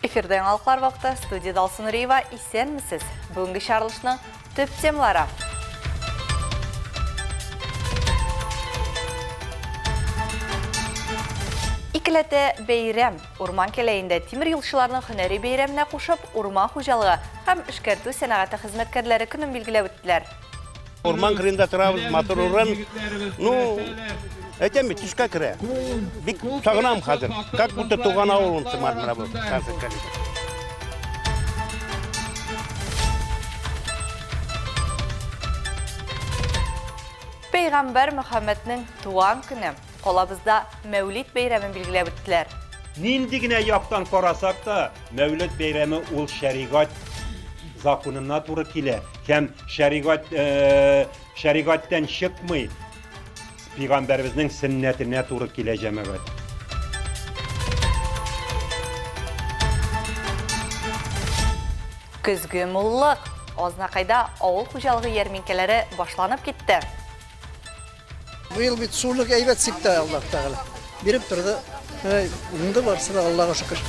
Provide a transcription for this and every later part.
Эфирден алқылар вақты студияда Алсын Нұриева исенмісіз. Бүгінгі шарылышының төп темалары. Икілеті бейрем. Урман келейінде темір юлшыларының хүнәрі бейреміне қошып, урман хужалығы һәм ішкерту сенағаты қызметкерлері күнін білгілі өттілер. Урман кірінде тұрабыз, мотор ұрын. Әйтеме, түшқа кірі. Бик сағынам қазір. Как будто туған ауылын сымармыра бұл. Peygamber Muhammed'nin tuğan күні. Қолабызда Мәулид бейремін білгілі өттілер. Нинdigine яқтан қарасақ та, Мәулид бейремі ол шариғат законына туры келе. Hem şerigatten çıkmay, Peygamberimizin sünnetine туры келе cemaat. Күзгі мұллық. Ознақайда ауыл хужалығы ерменкелері башланып кетті. Bu yıl bir surluk eyvet sipti Allah Teala. Birip durdu. Bunda varsa da Allah'a şükür.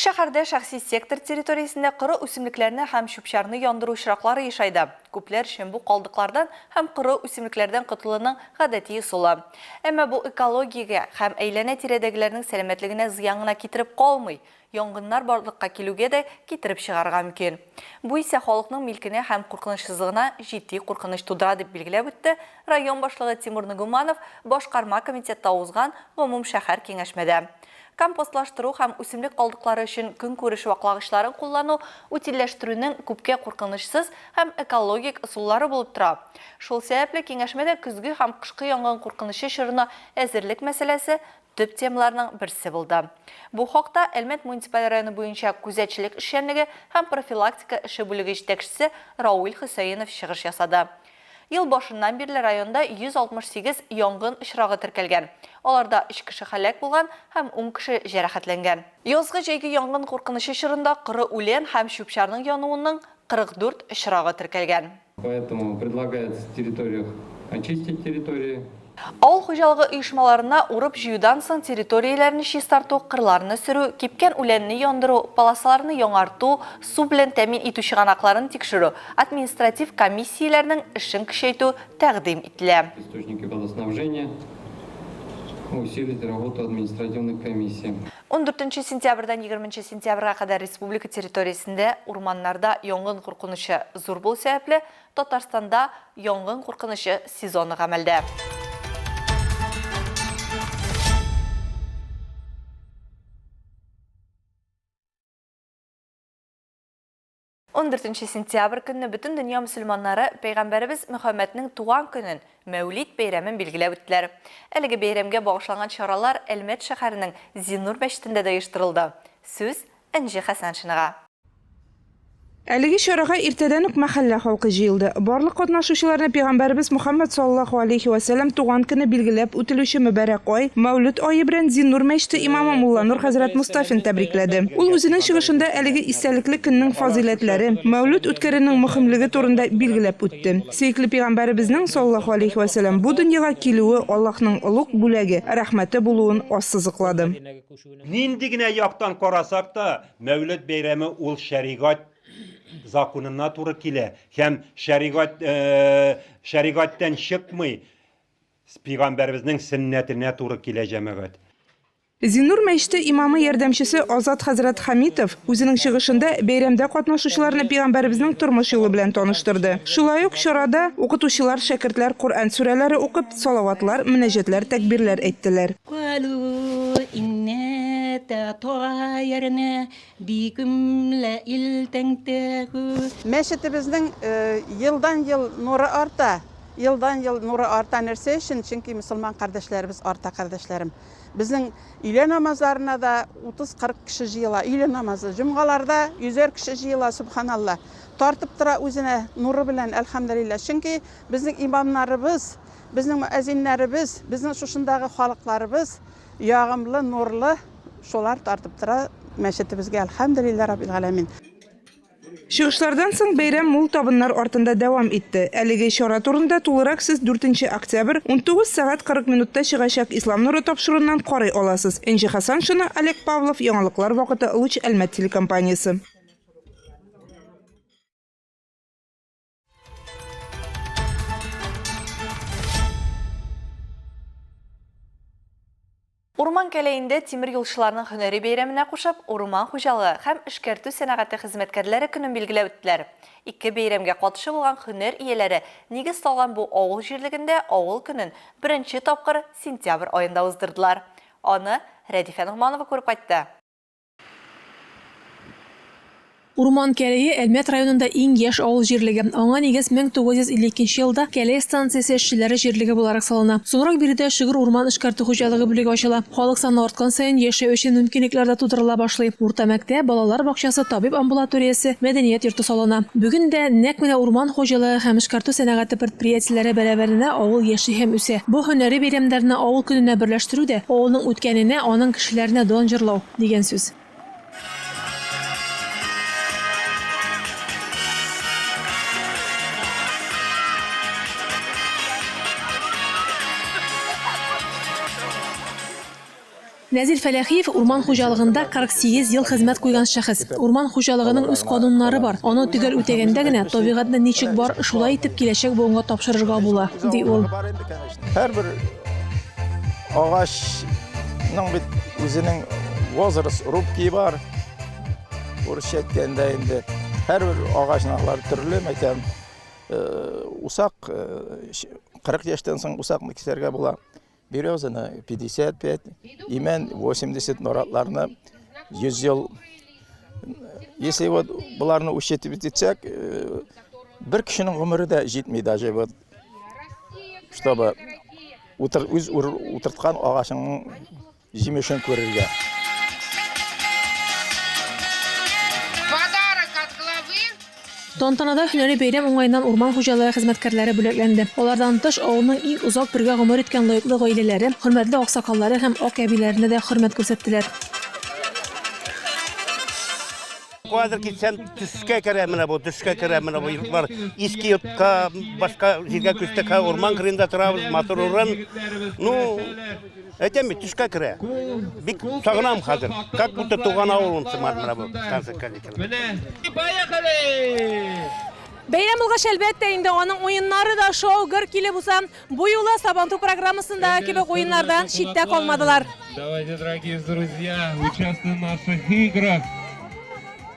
Шәһәрдә шәхси сектор территориясында қыры үсімліклеріне һәм шүпшарны яндыру шырақлары ешайды. Күпләр шен бу қалдыклардан һәм қыры үсімліклерден құтылының ғадәти усулы. Әмма бу экологияга һәм әйләнә тирәдәгеләрнең сәламәтлегенә зыянына китереп калмый. Янгыннар барлыкка килүгә дә китереп чыгарга мөмкин. Бу исә халыкның милкенә һәм куркынычсызлыгына җитди куркыныч тудыра дип билгеләп үтте район башлыгы Тимур Нугуманов башкарма комитетта узган гомум шәһәр киңәшмәдә. Компостлаштыру һәм үсемлек калдыклары өчен көн күреш ваклагычларын куллану утилләштерүнең күпкә куркынычсыз һәм экологик ысуллары булып тора. Шул сәбәпле киңәшмәдә көзге һәм кышкы янгын куркынычы чорына әзерлек мәсьәләсе төп темаларның берсе булды. Бу хакта Әлмәт муниципаль районы буенча күзәтчелек эшчәнлеге һәм профилактика эше бүлеге җитәкчесе Рауль Хөсәенов чыгыш ясады. Ел башыннан бирле районда 168 янгын очрагы теркәлгән. Аларда 3 кеше һәлак булган һәм 10 кеше җәрәхәтләнгән. Язгы җәйге янгын куркынычлы чорында кыры үлән һәм шүпшарның януының 44 очрагы теркәлгән. Поэтому предлагается в территориях очистить территории. Ауыл хуҗалыгы оешмаларына урып җыюдан соң территорияләрне чистарту, кырларны сөрү, кипкән үләнне яндыру, полосаларны яңарту, су белән тәмин итү чыганакларын тикшерү, административ комиссияләрнең эшен көчәйтү тәкъдим ителә. Источники водоснабжения, усилить работу административных комиссий. 14 сентябрьдән 20 сентябрьгә кадәр республика территориясендә урманнарда янгын куркынычы зур булу сәбәпле Татарстанда янгын куркынычы сезоны гамәлдә. 14 сентябрь көнне бөтен дөнья мөселманнары Пәйгамбәрбез Мөхәммәднең туган көнен Мәулид бәйрәмен билгеләп үттеләр. Әлеге бәйрәмгә багышланган чаралар Әлмәт шәһәренең Зиннур мәчетендә дә оештырылды. Сүз Энҗи Хәсәншинага. Әлеге чарага иртәдән үк мәхәллә халкы җыелды. Барлык катнашучыларны Пәйгамбәрбез Мөхәммәд саллаллаһу алейхи ва сәллям туган көне билгеләп үтелүче мөбарәк ай Мәүлид ае белән Зиннур мәчете имамы Мулла Нур хәзрәт Мустафин тәбрикләде. Ул үзенең чыгышында әлеге истәлекле көннең фазиләтләре, Мәүлид үткәрүнең мөһимлеге турында билгеләп үтте. Сөйкле Пәйгамбәрбезнең саллаллаһу алейхи ва сәллям бу дөньяга килүе Аллаһның улуг бүләге, рәхмәте булуын ассызыклады. Нинdigine яктан карасак та, Мәүлид бәйрәме ул шәригать законына туры келе. Hem şerigatten çıkmay, Peygamberimizin sünnetine туры келе cemaat. Зиннур мәчете имамы ярдәмчесе Азат хәзрәт Хамитов үзенең чыгышында бәйрәмдә катнашучыларны Пәйгамбәрбезнең тормыш юлы белән таныштырды. Шулай ук чарада укытучылар, шәкертләр Коръән сүрәләре укып, салаватлар, мөнәҗәтләр, тәкбирләр әйттеләр. Мәчетебезнең елдан-ел нуры арта. Yıldan-yıl nuru artan нәрсе için çünkü Müslüman kardeşlerimiz arta kardeşlerim. Bizning öğle namazlarına da 30-40 kişi jıyıla, öğle namazı, cumgalarda 100 kişi jıyıla, subhanallah. Tartıp tura özüne nuru bilen elhamdülillah. Çünkü bizning imamlarımız, bizning müezzinlerimiz, bizning şuşundagi halklarımız yağımlı, nurlu, şolar tartıp tura meşetibizge elhamdülillah Rabbil alemin. Чыгышлардан соң бәйрәм мул табыннар артында дәвам итте. Әлеге чара турында тулырак сез 4 октябрь 19 сәгать 40 минутта чыгачак Ислам нуры тапшыруыннан карый аласыз. Энҗи Хасаншина, Олег Павлов, яңалыклар вакыты, Луч Әлмәт телекомпаниясе. Урман кәләйендә тимер юлчыларның һөнәри бәйрәменә кушып, урман хуҗалыгы һәм эшкәртү сәнәгате хезмәткәрләре көнен билгеләп үттеләр. Ике бәйрәмгә катышы булган һөнәр ияләре нигез салган бу авыл җирлегендә авыл көнен 1-нче тапкыр сентябрь аенда уздырдылар. Аны Рәдифә Нугманова күреп кайтты. Урман Кәләе Әлмәт районында иң яшь авыл җирлеге. Аңа нигез 1952 елда Кәләе станциясе эшчеләре җирлеге буларак салына. Соңрак биредә Шыгыр урман эшкәртү хуҗалыгы бүлеге ачыла. Халык саны арткан саен яшәү өчен мөмкинлекләр дә тудырыла башлый. Урта мәктәп, балалар бакчасы, табиб амбулаториясе, мәдәният йорты салына. Бүген дә нәкъ менә урман хуҗалыгы һәм эшкәртү сәнәгате предприятиеләре бәрабәренә авыл яши һәм үсә. Бу һөнәри бәйрәмнәрне авыл көненә берләштерү дә авылның үткәненә, аның кешеләренә дан җырлау дигән сүз. Нәзир Фәләхиев урман хуҗалыгында 48 ел хезмәт куйган шәхес. Урман хуҗалыгының үз кануннары бар. Аны төгәл үтәгәндә генә табигатьне ничек бар, шулай итеп киләчәк буынга тапшырырга була, ди ул. Һәрбер агачның бит үзенең возраст рубки бар. Урысча әйткәндә инде һәрбер агачның төрле мәкән усак 40 яшьтән соң усакны кисәргә була. Березаны 55, имен 80 наратларны 100 ел. Если вот буларны учетып итсәк, бер кешенең гомере дә җитми даже вот, чтобы утырткан агачының җимешен күрергә. Тантанада һөнәри бәйрәм уңайыннан урман хуҗалыгы хезмәткәрләре бүләкләнде. Алардан тыш авылның иң узак бергә гомер иткән лаеклы гаиләләре, хөрмәтле аксакаллары һәм ак әбиләренә дә хөрмәт күрсәттеләр. Кадр китсәм төскә керә менә бу, төскә керә менә бу йортлар. Иске йортка, башка җиргә күчтәк урман кырында торабыз, матур урын. Ну, әйтәм бит, төскә керә. Бик сагынам хәзер. Как будто туган авылым сымар менә бу станция кәләкән. Бәйрәм булгач әлбәттә инде аның уеннары да шоу гөр килеп булса, бу юлы Сабантуй программасында кебек уеннардан читтә калмадылар. Давайте, дорогие друзья, участвуем в наших играх.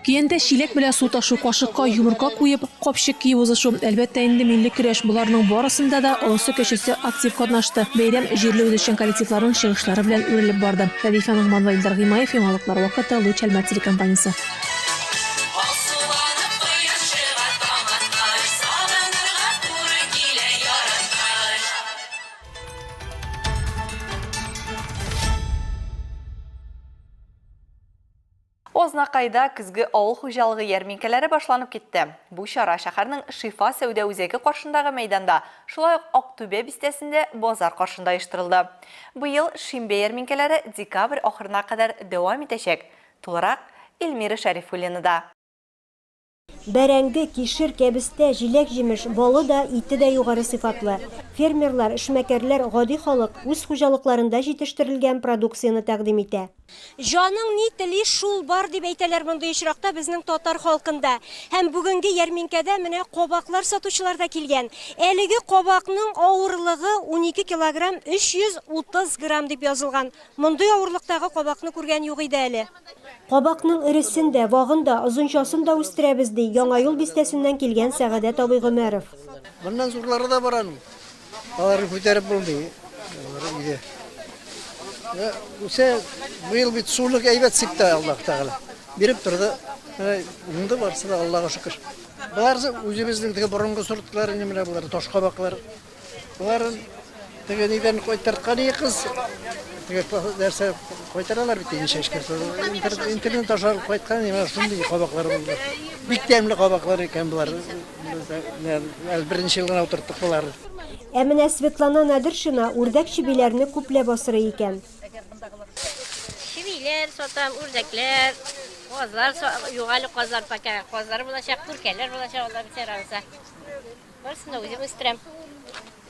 Киендә чиләк белән су ташу, кашыкка йомырка куеп, капчык киеп узышу. Әлбәттә инде милли көрәш буларның барысында да олысы кешесе актив катнашты. Бәйрәм җирле үзешчән коллективларның чыгышлары белән үрелеп барды. Рәдифә Нугманова, Илдар Гыймаев, яңалыклар вакыты, Луч Әлмәт телекомпаниясе. Ознакайда көзге авыл хуҗалыгы ярминкәләре башланып китте. Бу чара шәһәрнең Шифа сәүдә үзәге каршындагы мәйданда, шулай ук Актүбә бистәсендә базар каршында оештырылды. Быел шимбә ярминкәләре декабрь ахырына кадәр дәвам итәчәк. Тулырак Эльмира Шәрифуллинада. Бәрәңге, кишер, кәбестә, җиләк җимеш, балы да, ите дә югары сыйфатлы. Фермерлар, эшмәкәрләр, гади халык үз хуҗалыкларында җитештерелгән продукцияны тәкъдим итә. Жаның ни тели шул бар дип әйтәләр монда очракта безнең татар халкында. Һәм бүгенге ярминкәдә менә кабаклар сатучылар да килгән. Әлеге кабакның авырлыгы 12 килограмм 330 грамм дип язылган. Мондый авырлыктагы кабакны күргән юк иде әле. Кабакның иресен дә, вагын да, озынчасын да үстерәбез ди. Яңа юл бистәсеннән килгән Сәгадәт абый Гомәров. Моннан зурлары да бар аның. Аларны күтәреп булмый. Үсә быел бит сулык әйбәт сипте Аллаһ Тәгалә. Биреп торды. Унда барсы да Аллаһка шөкер. Булар үзебезнең теге борынгы сортлары менә булар, таш кабаклар. Булар теге нидән кайтарткан кыз. Теге нәрсә кайтаралар бит инде шешкәсе. Интернет ашар кайткан менә шундый кабаклар булды. Бик тәмле кабаклар икән булар. Беренче елга утырттык булар. Ә менә Светлана Надыршина үрдәк чибиләрне күпләп асрый икән. Чибиләр сатам, үрдәкләр, Kazlar, yuvalı kazlar paket. Kazlar bulaşak, Türkiye'ler bulaşak, onlar bir seransa. Varsın da uzun istirem.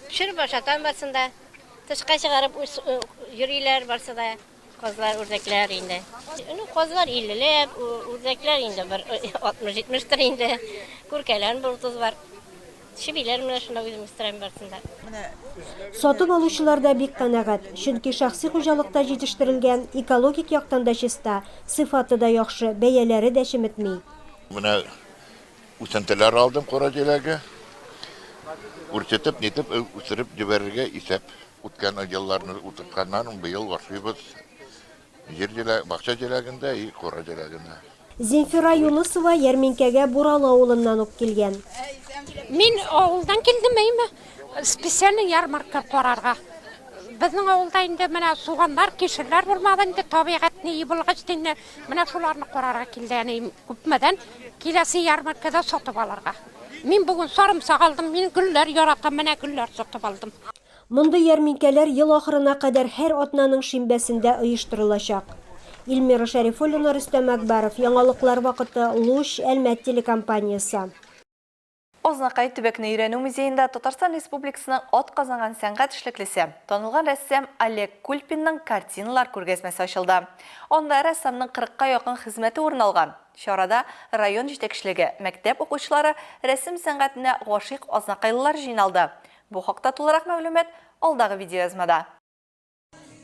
Pişirip başatan varsın da. Tışka çıkarıp yürüyler varsa da. Kazlar, ördekler indi. Kazlar 50'ler, ördekler indi. 60-70 lira indi. Türkiye'lerin bir 30 var. Şibiler mi şunda uzun istirem varsın da. Сатып алучылар да бик канагат, чөнки шәхси хуҗалыкта җитештерелгән экологик яктан да чиста, сыйфаты да яхшы, бәяләре дә шиметми. Менә үсентеләр алдым кара җиләге. Үрчетеп, нитеп, үстереп җибәрергә исәп. Үткән елларны үткәннән быел башлыйбыз. Җир җиләге, бакча җиләгендә и кара җиләгендә. Зинфира Юнысова ярминкәгә Буралы авылыннан ук килгән. Мин авылдан килдем әйме. Специальный ярмарка карарга. Безнең авылда инде менә суганнар, кишерләр булмады инде табигатьне ибылгач динне. Менә шуларны карарга килгән күпмәдән киләсе ярмаркада сатып алырга. Мин бүген сарымсак алдым, мин гөлләр яратам, менә гөлләр сатып алдым. Мондый ярминкәләр ел ахырына кадәр һәр атнаның шимбәсендә оештырылачак. Илмира Шәрифуллина, Рөстәм Әкбаров, Яңалыклар вакыты, Луш, Әлмәт телекомпаниясе. Ознакай төбәкне өйрәнү музейында Татарстан Республикасының ат казанган сәнгать эшлеклесе, танылган рәссам Олег Кульпинның картиналар күргәзмәсе ачылды. Онда рәссамның 40-ка якын хезмәте урын алган. Чарада район җитәкчелеге, мәктәп укучылары рәсем сәнгатенә гашыйк ознакайлылар җыйналды. Бу хакта тулырак мәгълүмат алдагы видеоязмада.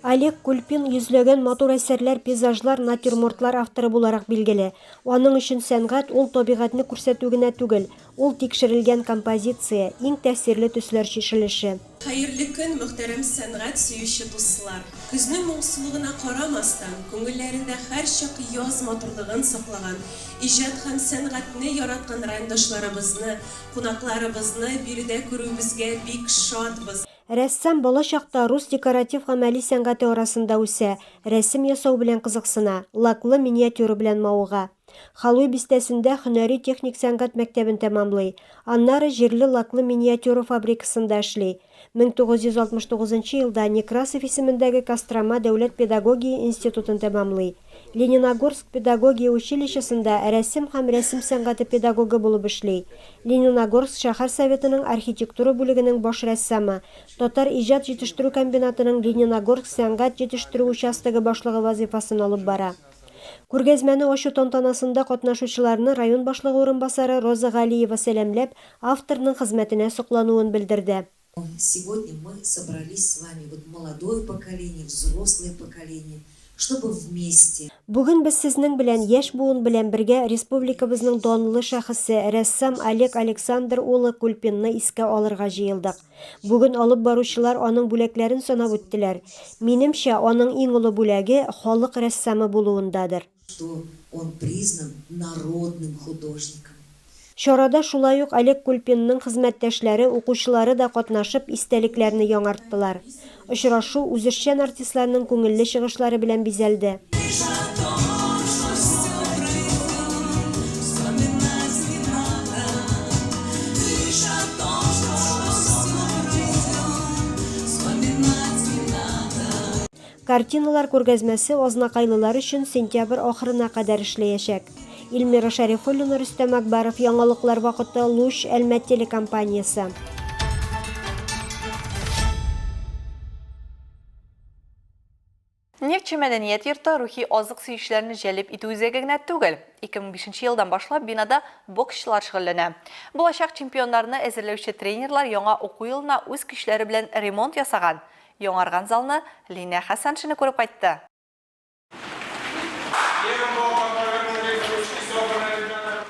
Олег Кульпин йөзләгән матур әсәрләр, пейзажлар, натюрмортлар авторы буларак билгеле. Аның өчен сәнгать ул табигатьне күрсәтү генә түгел, ул тикшерелгән композиция, иң тәэсирле төсләр чишелеше. Хәерле көн, мөхтәрәм сәнгать сөюче дуслар. Көзнең моңсулыгына карамастан, күңелләрендә һәрчак яз матурлыгын саклаган, иҗат һәм сәнгатьне яраткан райондашларыбызны, кунакларыбызны биредә күрүебезгә бик шатбыз. Рәссам бала чакта рус декоратив гамәли сәнгате арасында үсә, рәсем ясау белән кызыксына, лаклы миниатюра белән мавыга. Халуй бистәсендә һөнәри техник сәнгать мәктәбен тәмамлый, аннары җирле лаклы миниатюра фабрикасында эшли. 1969 елда Некрасов исемендәге Кострома дәүләт педагогия институтын тәмамлый. Лениногорск педагогия училищесында рәсем һәм рәсем сәнгате педагогы булып эшли. Лениногорск шәһәр советының архитектура бүлегенең баш рәссамы, Татар иҗат җитештерү комбинатының Лениногорск сәнгать җитештерү участогы башлыгы вазифасын алып бара. Күргәзмәне ачу тантанасында катнашучыларны район башлыгы урынбасары Роза Галиева сәламләп, авторның хезмәтенә соклануын белдерде. Сегодня мы собрались с вами, вот молодое поколение, взрослое поколение, чтобы вместе. Бүген без сезнең белән яшь буын белән бергә республикабызның данлы шәхесе рәссам Олег Александр улы Кульпинны искә алырга җыелдык. Бүген алып баручылар аның бүләкләрен санап үттеләр. Минемчә, аның иң олы бүләге халык рәссамы булуындадыр. Что он признан народным художником. Чарада шулай ук Олег Кульпинның хезмәттәшләре, укучылары да катнашып, истәлекләрне яңарттылар. Очрашу үзешчән артистларның күңелле чыгышлары белән бизәлде. Картиналар күргәзмәсе ознакайлылар өчен сентябрь ахырына кадәр эшләячәк. Илмира Шәрифуллина, Рөстәм Әкбаров, Яңалыклар вакыты, Луш, Әлмәт телекомпаниясе. Нефтче мәдәният йорты рухи азык сөючеләрне җәлеп итү үзәге генә түгел. 2005 елдан башлап бинада боксчылар шөгыльләнә. Булачак чемпионнарны әзерләүче тренерлар яңа уку елына үз көчләре белән ремонт ясаган. Яңарган залны Лина Хәсәншина күреп кайтты.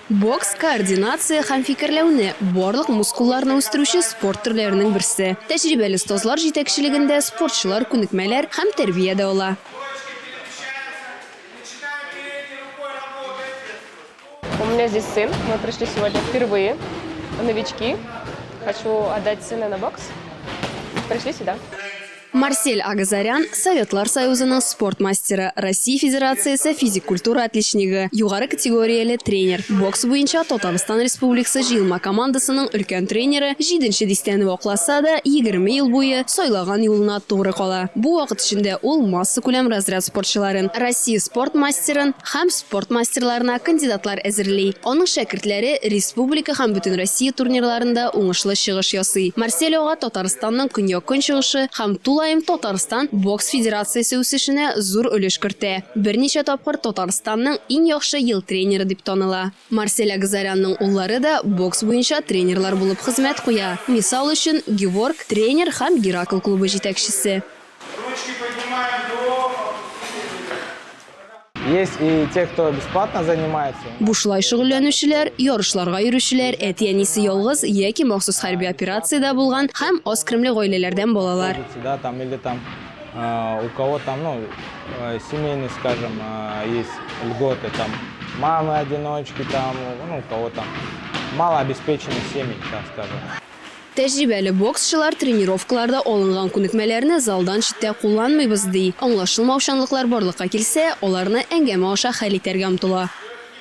Бокс, координация һәм фикерләүне барлык мускулларны үстерүче спорт төрләренең берсе. Тәҗрибәле остазлар җитәкчелегендә спортчылар күнекмәләр һәм тәрбиядә ала. У меня здесь сын. Мы пришли сегодня впервые. Новички. Хочу отдать сына на бокс. Пришли сюда. Марсель Агазарян Советлар Союзының спорт мастері, Россия Федерациясы физик-культура отличнигі, юғары категориялы тренер. Бокс бойынша Татарстан Республикасы жиылма командасының үлкен тренері 7-ші дистені оқласа да 20 ел бойы сойлаған юлына тоғры қала. Бұл вақыт ішінде ол массы көлем разряд спортшыларын, Россия спорт мастерін һәм спорт мастерларына кандидатлар әзірлей. Оның шәкіртлері республика һәм бүтін Россия турнирларында уңышлы шығыш ясый. Марсель оға Татарстанның көньяк-көн шығышы һәм Тулайым Татарстан бокс федерациясы үсешенә зур өлеш кертә. Берничә тапкыр Татарстанның иң яхшы ел тренеры дип таныла. Марсель Агазарянның уллары да бокс буенча тренерлар булып хезмәт куя. Мисал өчен Геворг тренер һәм Геракл клубы җитәкчесе. Есть и те, кто бесплатно занимается. Бушлай шөгыльләнүчеләр, ярышларга йөрүчеләр, әти-әнисе ялгыз яки махсус хәрби операциядә булган һәм аз кремле гаиләләрдән балалар. Да, там или там у кого там, ну, семейные, скажем, есть льготы, там мамы-одиночки, там, ну, у кого там малообеспеченные семьи, так скажем. Тәҗрибәле боксчылар тренировкаларда алынган күнекмәләрне залдан читтә кулланмыйбыз ди. Аңлашылмаучанлыклар барлыкка килсә, аларны әңгәмә аша хәл итәргә омтыла.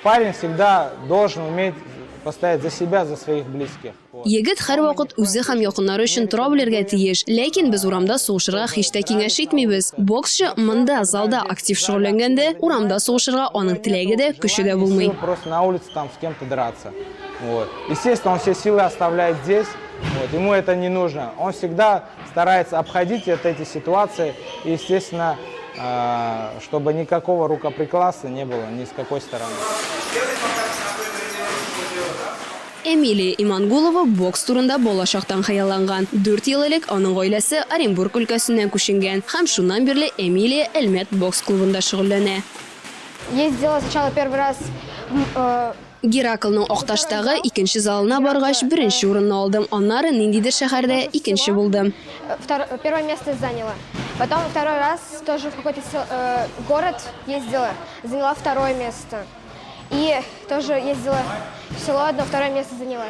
Парень всегда должен уметь постоять за себя, за своих близких. Егет һәр вакыт үзе һәм якыннары өчен тора белергә тиеш, ләкин без урамда сугышырга һич тә киңәш итмибез. Боксчы монда залда актив шөгыльләнгәндә, урамда сугышырга аның теләге дә, көче дә булмый. Просто на улице там с кем-то драться. Вот. Естественно, он все силы оставляет здесь. Вот, ему это не нужно. Он всегда старается обходить эти ситуации. И, естественно, чтобы никакого рукоприкладства не было ни с какой стороны. Эмилия Имангулова бокс турында болашақтан хыялланган. 4 ел элек аның гаиләсе Оренбург өлкәсеннән күченгән. Һәм шуннан бирле Эмилия Әлмәт бокс клубында шөгыльләнә. Ездила сначала первый раз Гераклның Акташтагы икенче залына баргач, беренче урынны алдым. Аннары ниндидер шәһәрдә икенче булдым. Первое место заняла. Потом второй раз тоже в какой-то город ездила, заняла второе место. И тоже ездила в село одно, второе место заняла.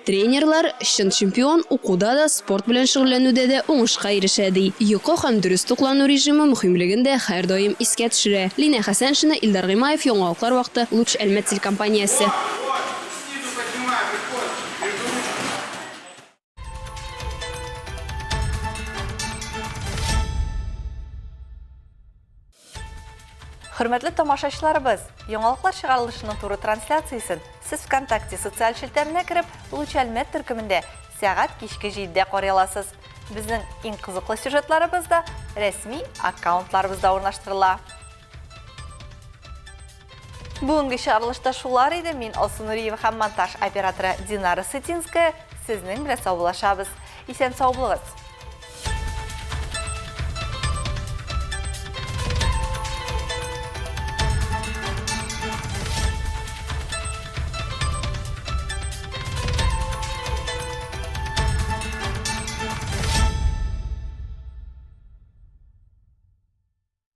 Тренерлар чын чемпион укуда да, спорт белән шөгыльләнүдә дә уңышка ирешә ди. Йокы һәм дөрес туклану режимы мөһимлеген дә һәр даим искә төшерә. Лина Хәсәншина, Илдар Гыймаев, Яңалыклар вакыты, Луч Әлмәт телекомпаниясе. Хөрмәтле тамашачыларыбыз, Яңалыклар чыгарылышының туры трансляциясын сез ВКонтакте социаль шелтәренә кереп, Луч Әлмәт төркемендә сәгать кичке 7дә карый аласыз. Безнең иң кызыклы сюжетларыбызда рәсми аккаунтларыбызда урнаштырыла. Бүгенге чыгарылышта шулар иде. Мин Алсу Нуриева һәм монтаж операторы Динара Сытинская сезнең белән саубуллашабыз. Исән сау булыгыз.